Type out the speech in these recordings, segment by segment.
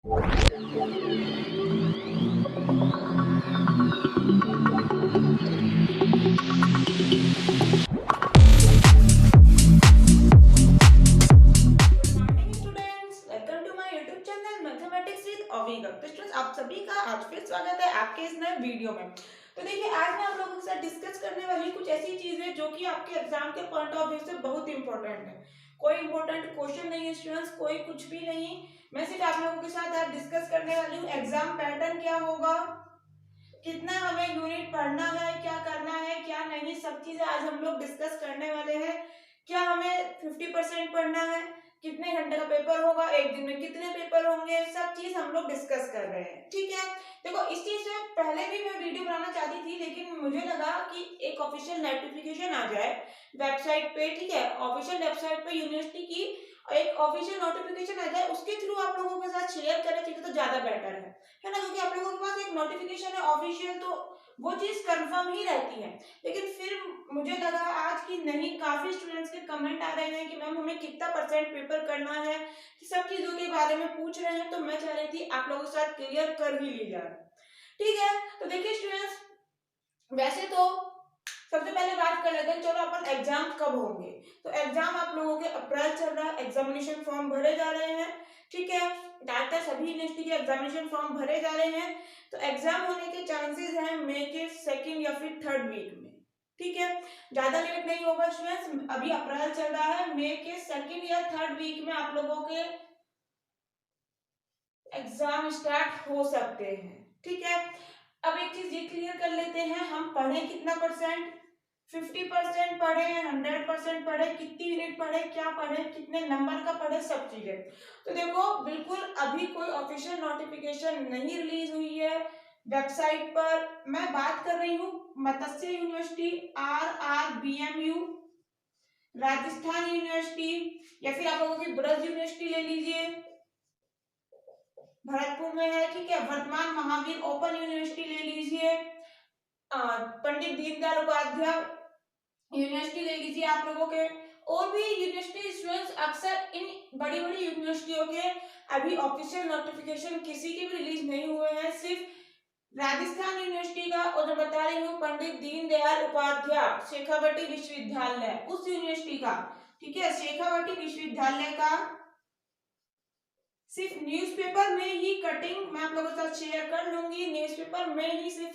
Morning students, welcome to my YouTube channel mathematics with Avika. तो students, आप सभी का आज फिर स्वागत है आपके इस नए वीडियो में। तो देखिए, आज मैं आप लोगों के साथ डिस्कस करने वाली कुछ ऐसी चीजें जो कि आपके एग्जाम के पॉइंट ऑफ व्यू से बहुत इंपॉर्टेंट है। कोई इंपॉर्टेंट क्वेश्चन नहीं है स्टूडेंट्स, कोई कुछ भी नहीं। मैं सिर्फ आप लोगों के साथ आज डिस्कस करने वाली हूँ एग्जाम पैटर्न क्या होगा, कितना हमें यूनिट पढ़ना है, क्या करना है, क्या नहीं, सब चीजें आज हम लोग डिस्कस करने वाले हैं। क्या हमें 50% पढ़ना है, कितने घंटे का पेपर होगा, एक दिन में कितने पेपर होंगे, सब चीज हम लोग डिस्कस कर रहे हैं। ठीक है, देखो इस चीज से पहले भी मैं वीडियो बनाना चाहती थी, लेकिन मुझे लगा कि एक ऑफिशियल नोटिफिकेशन आ जाए वेबसाइट पे। ठीक है, ऑफिशियल वेबसाइट पे यूनिवर्सिटी की एक ऑफिशियल नोटिफिकेशन आ जाए, उसके थ्रू आप लोगों के साथ शेयर करें चीजें तो ज्यादा बेटर है ना। क्योंकि आप लोगों के पास एक नोटिफिकेशन है ऑफिशियल, तो वो चीज कंफर्म ही रहती है। लेकिन फिर मुझे लगा आज की नहीं, काफी स्टूडेंट्स के कमेंट आ रहे हैं कि मैम हमें कितना परसेंट पेपर करना है, सब चीजों के बारे में पूछ रहे हैं, तो मैं चाह रही थी आप लोगों के साथ क्लियर कर ही ली जाए। ठीक है, तो देखिए स्टूडेंट्स, वैसे तो सबसे पहले बात कर लेते हैं, चलो अपन एग्जाम कब होंगे। तो एग्जाम आप लोगों के अप्रैल चल रहा है, एग्जामिनेशन फॉर्म भरे जा रहे हैं। ठीक है, डाटा सभी यूनिवर्सिटी के एग्जामिनेशन फॉर्म भरे जा रहे हैं। तो एग्जाम होने के चांसेस हैं मई के सेकंड या फिर थर्ड वीक में। ठीक है, ज्यादा लेट नहीं होगा स्टूडेंट्स, अभी अप्रैल चल रहा है, मई के सेकंड या थर्ड वीक में आप लोगों के एग्जाम स्टार्ट हो सकते हैं। ठीक है, अब एक चीज ये क्लियर कर लेते हैं, हम पढ़े कितना परसेंट, 50% पढ़े, 100% पढ़े, कितनी यूनिट पढ़े, क्या पढ़े, कितने नंबर का पढ़े, सब चीजें। तो देखो, बिल्कुल अभी कोई ऑफिशियल नोटिफिकेशन नहीं रिलीज हुई है वेबसाइट पर। मैं बात कर रही हूँ मत्स्य यूनिवर्सिटी, RRBMU, राजस्थान यूनिवर्सिटी, या फिर आप लोगों की ब्रज यूनिवर्सिटी ले लीजिए, भरतपुर में है। ठीक है, वर्तमान महावीर ओपन यूनिवर्सिटी ले लीजिए, पंडित दीनदयाल उपाध्याय यूनिवर्सिटी ले लीजिए आप लोगों के। और भी यूनिवर्सिटी स्टूडेंट्स, अक्सर इन बड़ी बड़ी यूनिवर्सिटियों के अभी ऑफिशियल नोटिफिकेशन किसी के भी रिलीज नहीं हुए हैं, सिर्फ राजस्थान यूनिवर्सिटी का, और जो बता रही हूँ पंडित दीनदयाल उपाध्याय शेखावटी विश्वविद्यालय, उस यूनिवर्सिटी का। ठीक है, शेखावटी विश्वविद्यालय का सिर्फ न्यूज़पेपर में ही कटिंग मैं आप लोगों के साथ शेयर कर लूंगी। न्यूज़पेपर में ही सिर्फ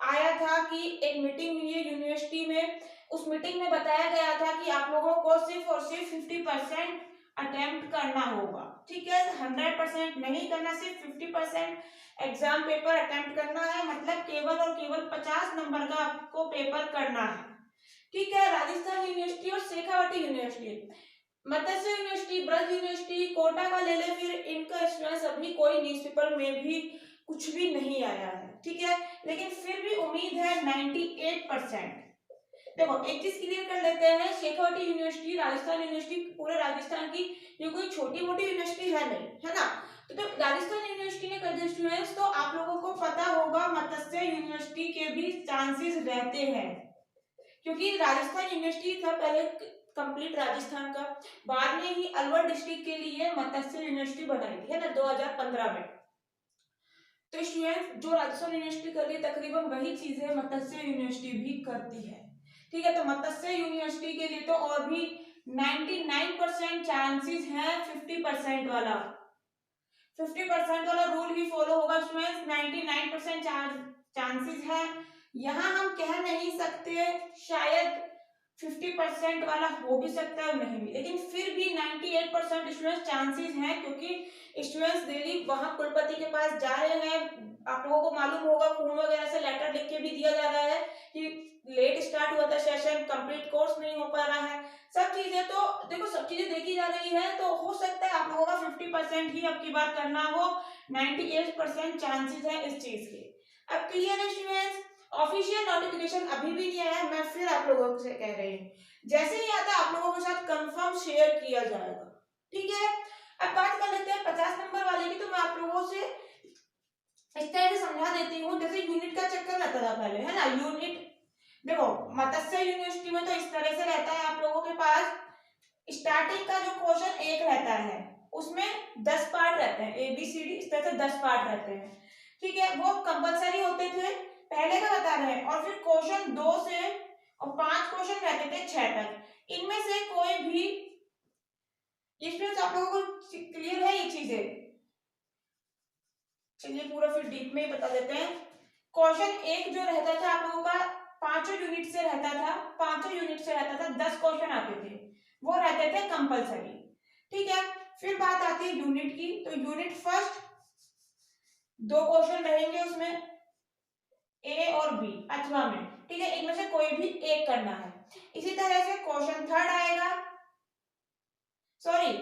आया था कि एक मीटिंग हुई है यूनिवर्सिटी में, उस मीटिंग में बताया गया था कि आप लोगों को सिर्फ और सिर्फ 50% अटेम्प्ट करना होगा। ठीक है, 100% नहीं करना, सिर्फ 50% एग्जाम पेपर अटेम्प्ट करना है, मतलब केवल और केवल 50 नंबर का आपको पेपर करना है। ठीक है, राजस्थान यूनिवर्सिटी और शेखावटी यूनिवर्सिटी, मत्स्य यूनिवर्सिटी, ब्रज यूनिवर्सिटी, कोटा का ले ले, फिर इनका स्टूडेंट्स अभी कोई न्यूज़पेपर में भी कुछ भी नहीं आया है। ठीक है, लेकिन फिर भी उम्मीद है 98%। देखो एक चीज क्लियर कर लेते हैं, शेखावटी यूनिवर्सिटी, राजस्थान यूनिवर्सिटी, पूरे राजस्थान की ये कोई छोटी मोटी यूनिवर्सिटी है नहीं, है ना। तो राजस्थान यूनिवर्सिटी ने कर दिया स्टूडेंट्स, तो आप लोगों को पता होगा मत्स्य यूनिवर्सिटी के भी चांसेस रहते हैं, क्योंकि राजस्थान यूनिवर्सिटी था पहले कंप्लीट राजस्थान का, बाद में ही अलवर डिस्ट्रिक्ट के लिए मत्स्य यूनिवर्सिटी बनाई थी, है ना, 2015 में। तो स्टूडेंट, जो राजस्थान यूनिवर्सिटी कर रही है तकरीबन वही चीजें मत्स्य यूनिवर्सिटी भी करती है। ठीक है, तो मत्स्य यूनिवर्सिटी के लिए तो और भी 99% चांसेस है 50% वाला, 50% वाला रूल ही फॉलो होगा स्टूडेंट्स। 99% चांसेस है, यहाँ हम कह नहीं सकते, शायद 50% वाला हो भी सकता है नहीं भी, लेकिन फिर भी 98% स्टूडेंट्स चांसेस हैं, क्योंकि स्टूडेंट्स डेली वहां कुलपति के पास जा रहे हैं। आप लोगों को मालूम होगा खून वगैरह से लेटर लिख के भी दिया जा रहा है कि लेट स्टार्ट हुआ था सेशन, कंप्लीट कोर्स नहीं हो पा रहा है, सब चीजें। तो देखो सब चीजें देखी जा रही है, तो हो सकता है आप लोगों का 50% ही अब की बार करना हो, 98% चांसेस है इस चीज के। अब क्लियर है स्टूडेंट्स, ऑफिशियल नोटिफिकेशन अभी भी नहीं आया, मैं फिर आप लोगों से कह रही हूँ, जैसे ही आता आप लोगों के साथ कंफर्म शेयर किया जाएगा। ठीक है, अब बात कर लेते हैं 50 नंबर वाले की। तो मैं आप लोगों से इस तरह से समझा देती हूँ, जैसे यूनिट का चक्कर रहता था पहले, है ना। यूनिट देखो मत्स्य यूनिवर्सिटी में तो इस तरह से रहता है, आप लोगों के पास स्टार्टिंग का जो क्वेश्चन एक रहता है, उसमें 10 पार्ट रहते हैं, ABCD इस तरह से 10 पार्ट रहते हैं, ठीक है, वो कंपलसरी होते थे, पहले का बता रहे हैं। और फिर क्वेश्चन 2 से और 5 क्वेश्चन रहते थे 6 तक, इनमें से कोई भी, इसमें आप लोगों को क्लियर है ये चीजें? चलिए पूरा फिर डीप में ही बता देते हैं। क्वेश्चन 1 जो रहता था आप लोगों का 5 यूनिट से रहता था, 5 यूनिट से रहता था, 10 क्वेश्चन आते थे, वो रहते थे कंपलसरी, ठीक है। फिर बात आती है यूनिट की, तो यूनिट फर्स्ट 2 क्वेश्चन रहेंगे उसमें, ए और बी अथवा में, ठीक है, इनमें से कोई भी एक करना है। इसी तरह से क्वेश्चन थर्ड आएगा, सॉरी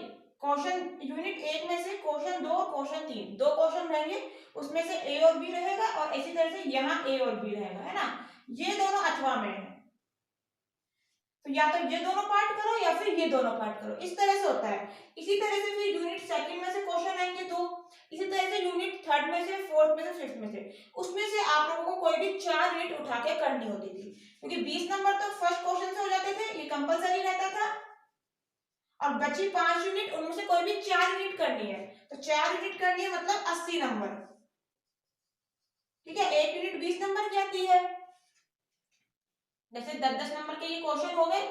क्वेश्चन यूनिट 1 में से क्वेश्चन 2 और क्वेश्चन 3 दो क्वेश्चन रहेंगे, उसमें से ए और बी रहेगा, और इसी तरह से यहाँ ए और बी रहेगा, है ना, ये दोनों अथवा में है, तो या तो ये दोनों पार्ट करो या फिर ये दोनों पार्ट करो, इस तरह से होता है। इसी तरह से फिर यूनिट सेकंड में से क्वेश्चन आएंगे 2, इसी तरह से यूनिट थर्ड में से, फोर्थ में से, फिफ्थ में से, उसमें से आप लोगों को कोई भी 4 यूनिट उठा के करनी होती थी, क्योंकि 20 नंबर तो फर्स्ट क्वेश्चन से हो जाते थे, ये कंपलसरी रहता था, और बची 5 यूनिट उनमें से कोई भी 4 यूनिट करनी है, तो 4 यूनिट करनी है मतलब 80 नंबर, ठीक है, 1 यूनिट 20 नंबर की आती है, जैसे 10-10 नंबर के ये क्वेश्चन हो गए,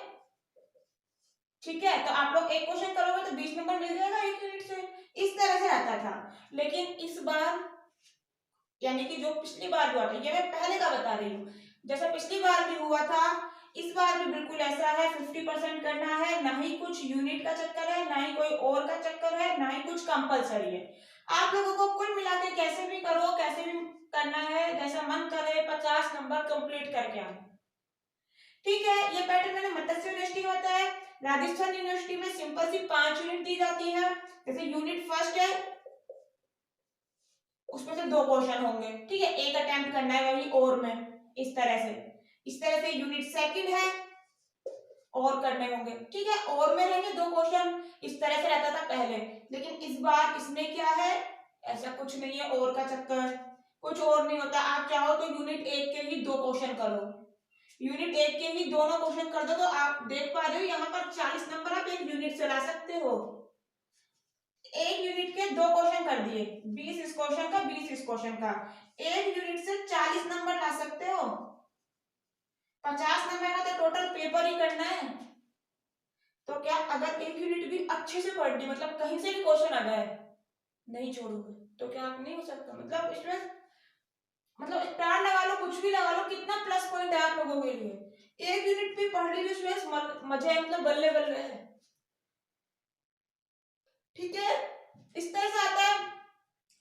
ठीक है, तो आप लोग एक क्वेश्चन करोगे तो 20 नंबर मिल जाएगा 1 यूनिट से, इस तरह से रहता था। लेकिन इस बार, यानी कि जो पिछली बार हुआ था, ये मैं पहले का बता रही हूँ, जैसा पिछली बार भी हुआ था इस बार भी बिल्कुल ऐसा है, 50% करना है, ना ही कुछ यूनिट का चक्कर है, ना ही कोई और का चक्कर है, ना ही कुछ कंपलसरी है, आप लोगों को कुल मिला के कैसे भी करो, कैसे भी करना है, जैसा मन करे 50 नंबर कंप्लीट करके आओ, ठीक है। ये पैटर्न मैंने मत्स्य यूनिवर्सिटी का बताया। राजस्थान यूनिवर्सिटी में सिंपल सी 5 यूनिट दी जाती है, जैसे यूनिट फर्स्ट है उसमें से 2 क्वेश्चन होंगे, ठीक है, एक अटेम्प्ट करना है वही और में, इस तरह से यूनिट सेकंड है और करने होंगे, ठीक है, और में रहेंगे 2 क्वेश्चन, इस तरह से रहता था पहले। लेकिन इस बार इसमें क्या है, ऐसा कुछ नहीं है और का चक्कर, कुछ और नहीं होता, आप चाहो तो यूनिट 1 के ही 2 क्वेश्चन करो, यूनिट 1 के ही दोनों क्वेश्चन कर दो, तो आप देख पा रहे हो यहाँ पर 40 नंबर आप एक यूनिट से ला सकते हो, एक यूनिट के 2 क्वेश्चन कर दिए, 20 इस क्वेश्चन का 20 इस क्वेश्चन का, एक यूनिट से 40 नंबर ला सकते हो, 50 नंबर का तो टोटल पेपर ही करना है, तो क्या अगर एक यूनिट भी अच्छे से पढ़ ली, मतलब कहीं से भी क्वेश्चन आ जाए नहीं छोड़ोगे, तो क्या आप नहीं हो सकता, मतलब इसमें मतलब स्टार लगा लो, कुछ भी लगा लो, कितना प्लस पॉइंट है आप लोगों के लिए, एक यूनिट भी पढ़ लीजिए उसमें मजे है, मतलब बल्ले बल्ले है, ठीक है, इस तरह से आता है।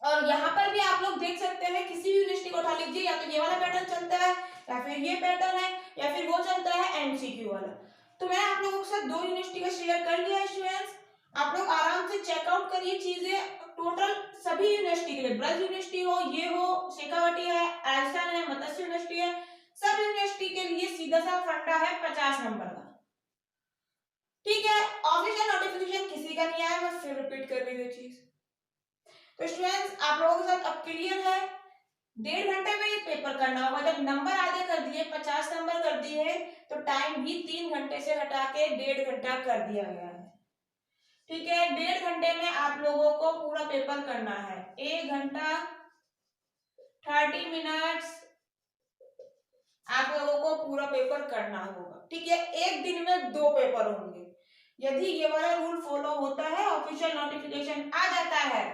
और यहाँ पर भी आप लोग देख सकते हैं, किसी भी यूनिवर्सिटी को उठा लीजिए, या तो ये वाला पैटर्न चलता है, या फिर ये पैटर्न है, या फिर वो चलता है एमसीक्यू वाला। तो मैं आप लोगों के साथ 2 यूनिवर्सिटी का शेयर कर लिया है स्टूडेंट्स, आप लोग आराम से चेकआउट करिए चीजें, टोटल सभी यूनिवर्सिटी के लिए, ब्रज यूनिवर्सिटी हो, ये हो, शेखावटी है, राजस्थान है, मत्स्य यूनिवर्सिटी है, सब यूनिवर्सिटी के लिए सीधा सा फंडा है 50 नंबर का, ठीक है। ऑफिशियल नोटिफिकेशन किसी का नहीं आया, मैं फिर रिपीट कर रही हूँ चीज, तो स्टूडेंट्स आप लोगों के साथ अब क्लियर है, 1.5 घंटे में ये पेपर करना होगा, जब नंबर आधे कर दिए 50 नंबर कर दिए, तो टाइम भी 3 घंटे से हटा के 1.5 घंटा कर दिया गया है, ठीक है, 1.5 घंटे में आप लोगों को पूरा पेपर करना है, 1 घंटा 30 मिनट्स आप लोगों को पूरा पेपर करना होगा, ठीक है, एक दिन में 2 पेपर होंगे, यदि ये वाला रूल फॉलो होता है, ऑफिशियल नोटिफिकेशन आ जाता है,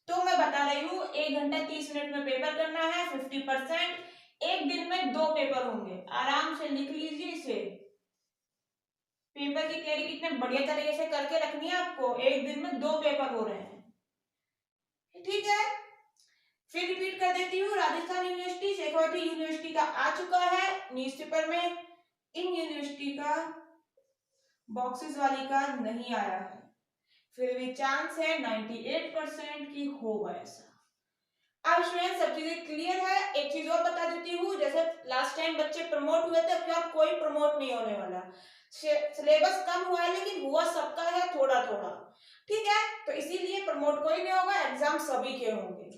तो मैं बता रही हूँ 1 घंटा 30 मिनट में पेपर करना है, 50%, एक दिन में 2 पेपर होंगे, आराम से लिख लीजिए इसे, पेपर की तैयारी कितने बढ़िया तरीके से करके रखनी है आपको, एक दिन में 2 पेपर हो रहे हैं, ठीक है। फिर रिपीट कर देती हूँ, राजस्थान यूनिवर्सिटी, शेखावटी यूनिवर्सिटी का आ चुका है न्यूज़पेपर में, इन यूनिवर्सिटी का बॉक्सेस वाली का नहीं आया है, फिर भी चांस है 98% की होगा ऐसा। अब स्टूडेंट सब चीजें क्लियर है, एक चीज और बता देती हूँ, जैसे लास्ट टाइम बच्चे प्रमोट हुए थे, अब क्या कोई प्रमोट नहीं होने वाला, सिलेबस कम हुआ है लेकिन हुआ सबका है थोड़ा थोड़ा, ठीक है, तो इसीलिए प्रमोट कोई नहीं होगा, एग्जाम सभी के होंगे।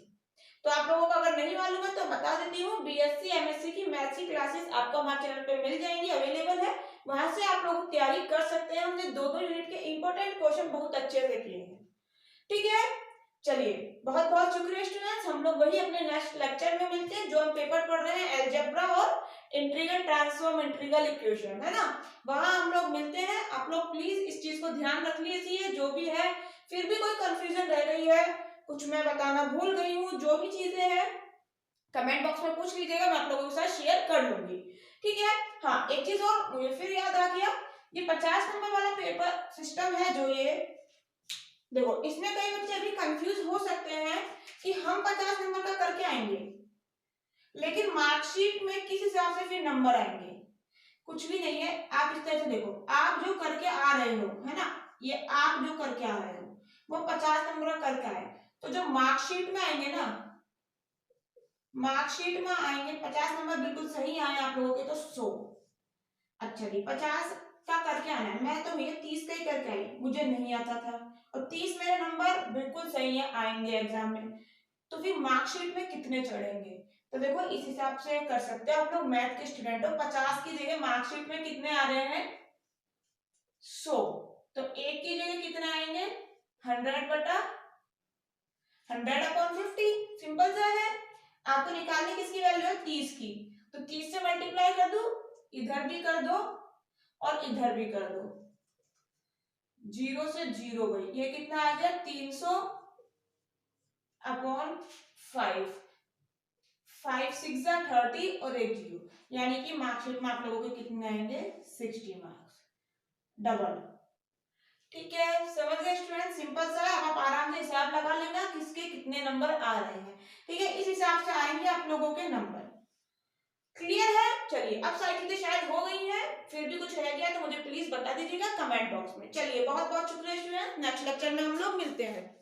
तो आप लोगों को अगर नहीं मालूम है तो बता देती हूँ, बीएससी एमएससी की मैथ्स की क्लासेस आपको हमारे चैनल पे मिल जाएंगी, अवेलेबल है, वहां से आप लोग तैयारी कर सकते हैं, हमने 2-2 यूनिट के इंपॉर्टेंट क्वेश्चन बहुत अच्छे से किए हैं, ठीक है, चलिए बहुत बहुत शुक्रिया स्टूडेंट्स। हम लोग वही अपने नेक्स्ट लेक्चर में मिलते हैं, जो हम पेपर पढ़ रहे हैं अलजेब्रा और इंटीग्रल ट्रांसफॉर्म इंटीग्रल इक्वेशन, है ना, वहां हम लोग मिलते हैं। आप लोग प्लीज इस चीज को ध्यान रख लीजिए, जो भी है, फिर भी कोई कंफ्यूजन रह रही है, कुछ मैं बताना भूल गई हूँ, जो भी चीजें हैं कमेंट बॉक्स में पूछ लीजिएगा, मैं आप लोगों के साथ शेयर कर लूंगी। ठीक है, हाँ एक चीज और मुझे फिर याद आ गया, ये 50 नंबर वाला पेपर सिस्टम है जो ये देखो, इसमें कई बच्चे अभी कंफ्यूज हो सकते हैं कि हम 50 नंबर का करके आएंगे, लेकिन मार्कशीट में किस हिसाब से फिर नंबर आएंगे, कुछ भी नहीं है। आप इस तरह से देखो, आप जो करके आ रहे हो, है ना, ये आप जो करके आ रहे हो वो 50 नंबर का करके आए, तो जो मार्कशीट में आएंगे ना, मार्कशीट में आएंगे 50 नंबर बिल्कुल सही आए आप लोगों के तो 100। अच्छा जी, 50 का करके आना है, मैं तो भैया 30 का ही करके आई, मुझे नहीं आता था, और 30 मेरे नंबर बिल्कुल सही है, आएंगे एग्जाम में, तो फिर मार्कशीट में कितने चढ़ेंगे, तो देखो इस हिसाब से कर सकते हो आप लोग, मैथ के स्टूडेंट हो, 50 की जगह मार्कशीट में कितने आ रहे हैं 100, तो एक की जगह कितने आएंगे 100 बटा 100/50, सिंपल सा है। आपको निकालनी किसकी वैल्यू है 30 की, तो 30 से मल्टीप्लाई कर दो, इधर भी कर दो और इधर भी कर दो, 0 से 0 गई, ये कितना आ गया 300/5, 5 6 30 और एक 0, यानी कि मार्कशीट में आप लोगों के कितने आएंगे 60 मार्क्स, डबल। ठीक है, समझ गए स्टूडेंट, सिंपल सा है, आप आराम से हिसाब लगा लेना किसके कितने नंबर आ रहे हैं। ठीक है, इस हिसाब से आएंगे आप लोगों के नंबर, क्लियर है। चलिए अब सारी चीजें शायद हो गई हैं, फिर भी कुछ रह गया तो मुझे प्लीज बता दीजिएगा कमेंट बॉक्स में। चलिए बहुत बहुत शुक्रिया स्टूडेंट, नेक्स्ट लेक्चर में हम लोग मिलते हैं।